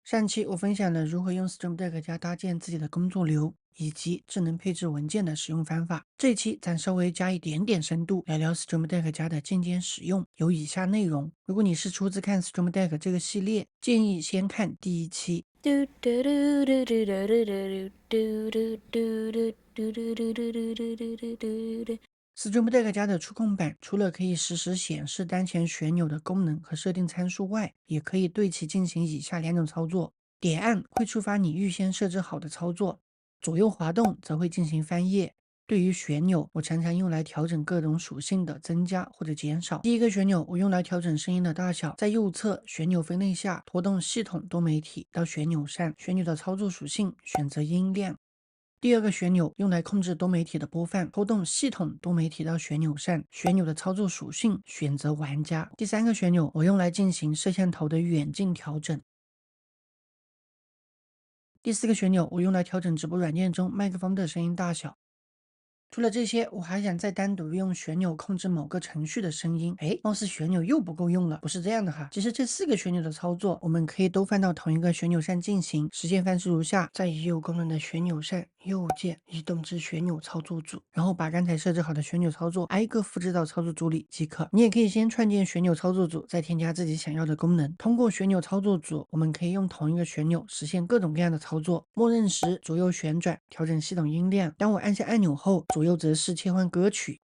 上期我分享了如何用 Stream Deck 加搭建自己的工作流，以及智能配置文件的使用方法。这期咱稍微加一点点深度，聊聊 Stream Deck 加的渐渐使用，有以下内容。如果你是初次看 Stream Deck 这个系列，建议先看第一期。Stream Deck 加的触控板除了可以实时显示当前旋钮的功能和设定参数外，也可以对其进行以下两种操作：点按会触发你预先设置好的操作，左右滑动则会进行翻页。对于旋钮，我常常用来调整各种属性的增加或者减少。第一个旋钮我用来调整声音的大小，在右侧旋钮分类下拖动系统多媒体到旋钮上，旋钮的操作属性选择音量。第二个旋钮用来控制多媒体的播放，拖动系统多媒体到旋钮上，旋钮的操作属性选择玩家。第三个旋钮我用来进行摄像头的远近调整。第四个旋钮我用来调整直播软件中麦克风的声音大小。除了这些，我还想再单独用旋钮控制某个程序的声音。貌似旋钮又不够用了，不是这样的哈。其实这4个旋钮的操作，我们可以都放到同一个旋钮上进行。实现方式如下：在已有功能的旋钮上，右键移动至旋钮操作组，然后把刚才设置好的旋钮操作挨个复制到操作组里即可。你也可以先创建旋钮操作组，再添加自己想要的功能。通过旋钮操作组，我们可以用同一个旋钮实现各种各样的操作。默认时左右旋转调整系统音量，当我按下按钮后，左右则是切换歌曲。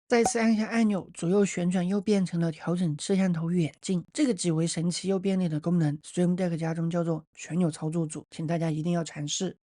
再次按下按钮，左右旋转又变成了调整摄像头远近，这个极为神奇又便利的功能 ，Stream Deck 家中叫做旋钮操作组，请大家一定要尝试。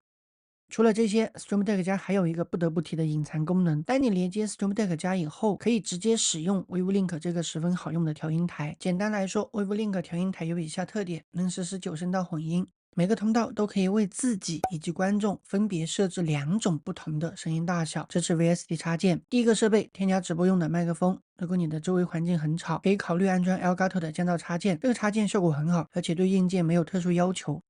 除了这些 ，Stream Deck 加还有一个不得不提的隐藏功能。当你连接 Stream Deck 加以后，可以直接使用 WaveLink 这个十分好用的调音台。简单来说，WaveLink 调音台有以下特点：能实施9声道混音，每个通道都可以为自己以及观众分别设置2种不同的声音大小，支持 VST 插件。第一个设备添加直播用的麦克风。如果你的周围环境很吵，可以考虑安装 Elgato 的降噪插件，这个插件效果很好，而且对硬件没有特殊要求。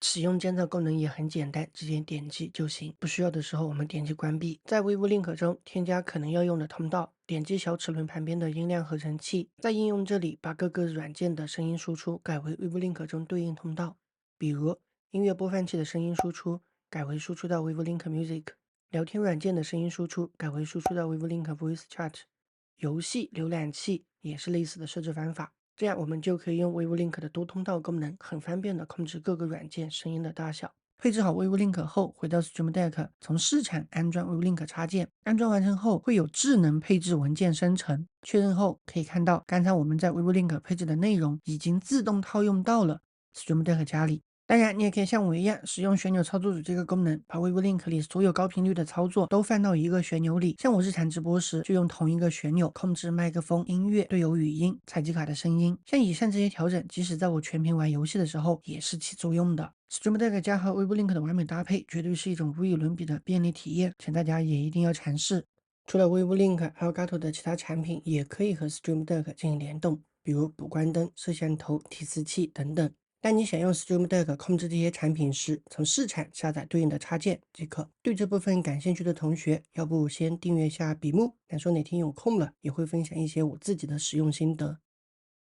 使用监测功能也很简单，直接点击就行。不需要的时候，我们点击关闭。在 WaveLink 中添加可能要用的通道，点击小齿轮旁边的音量合成器，在应用这里把各个软件的声音输出改为 WaveLink 中对应通道。比如音乐播放器的声音输出改为输出到 WaveLink Music， 聊天软件的声音输出改为输出到 WaveLink Voice Chat， 游戏浏览器也是类似的设置方法。这样我们就可以用 WaveLink 的多通道功能，很方便的控制各个软件声音的大小。配置好 WaveLink 后，回到 Stream Deck， 从市场安装 WaveLink 插件。安装完成后，会有智能配置文件生成。确认后，可以看到刚才我们在 WaveLink 配置的内容已经自动套用到了 Stream Deck 家里。当然，你也可以像我一样使用旋钮操作组这个功能，把 WaveLink 里所有高频率的操作都放到一个旋钮里。像我日常直播时，就用同一个旋钮控制麦克风、音乐、队友语音、采集卡的声音。像以上这些调整，即使在我全屏玩游戏的时候也是起作用的。Stream Deck 加和 WaveLink 的完美搭配，绝对是一种无与伦比的便利体验，请大家也一定要尝试。除了 WaveLink、Elgato 的其他产品也可以和 Stream Deck 进行联动，比如补光灯、摄像头、提示器等等。当你想用 Stream Deck 控制这些产品时，从市场下载对应的插件即可。对这部分感兴趣的同学，要不先订阅下笔木，等说哪天有空了，也会分享一些我自己的使用心得。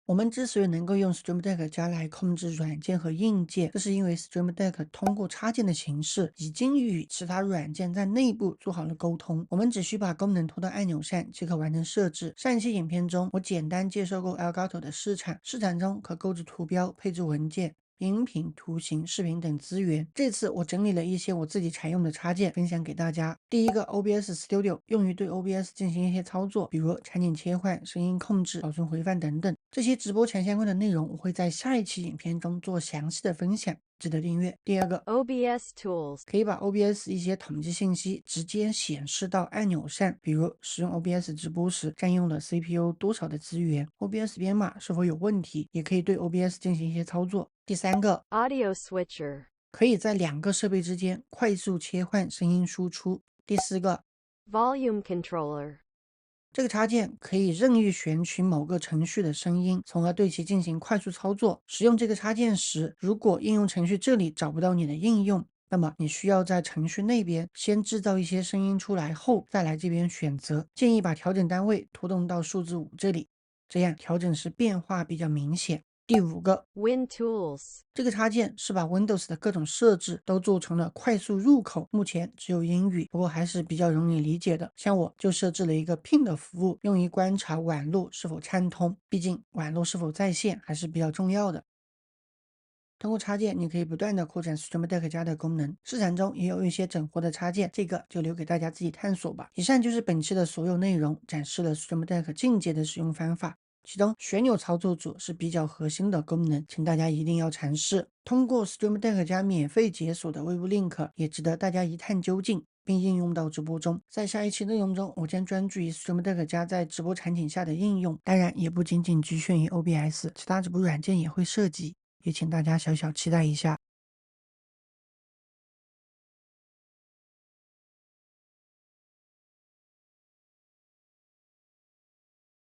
我们之所以能够用 Stream Deck 加来控制软件和硬件，这是因为 Stream Deck 通过插件的形式，已经与其他软件在内部做好了沟通。我们只需把功能拖到按钮上即可完成设置。上一期影片中，我简单介绍过 Elgato 的市场，市场中可购置图标、配置文件、音频、图形、视频等资源。这次我整理了一些我自己常用的插件，分享给大家。第一个 OBS Studio 用于对 OBS 进行一些操作，比如场景切换、声音控制、保存回放等等。这些直播前相关的内容，我会在下一期影片中做详细的分享，值得订阅。第二个 OBS Tools 可以把 OBS 一些统计信息直接显示到按钮上，比如使用 OBS 直播时占用了 CPU 多少的资源， OBS 编码是否有问题，也可以对 OBS 进行一些操作。第三个 Audio Switcher 可以在2个设备之间快速切换声音输出。第四个 Volume Controller 这个插件可以任意选取某个程序的声音，从而对其进行快速操作。使用这个插件时，如果应用程序这里找不到你的应用，那么你需要在程序那边先制造一些声音出来后，再来这边选择。建议把调整单位拖动到数字5这里，这样调整时变化比较明显。第5个， Win Tools. 这个插件是把 Windows 的各种设置都做成了快速入口，目前只有英语，不过还是比较容易理解的。像我就设置了一个 Ping 的服务，用于观察网络是否畅通，毕竟网络是否在线还是比较重要的。通过插件，你可以不断的扩展 Stream Deck 家的功能，市场中也有一些整活的插件，这个就留给大家自己探索吧。以上就是本期的所有内容，展示了 Stream Deck 进阶的使用方法，其中旋钮操作组是比较核心的功能，请大家一定要尝试。通过 Stream Deck 家免费解锁的微步 link 也值得大家一探究竟，并应用到直播中。在下一期内容中，我将专注于 Stream Deck 家在直播场景下的应用，当然也不仅仅局限于 OBS， 其他直播软件也会涉及，也请大家小小期待一下。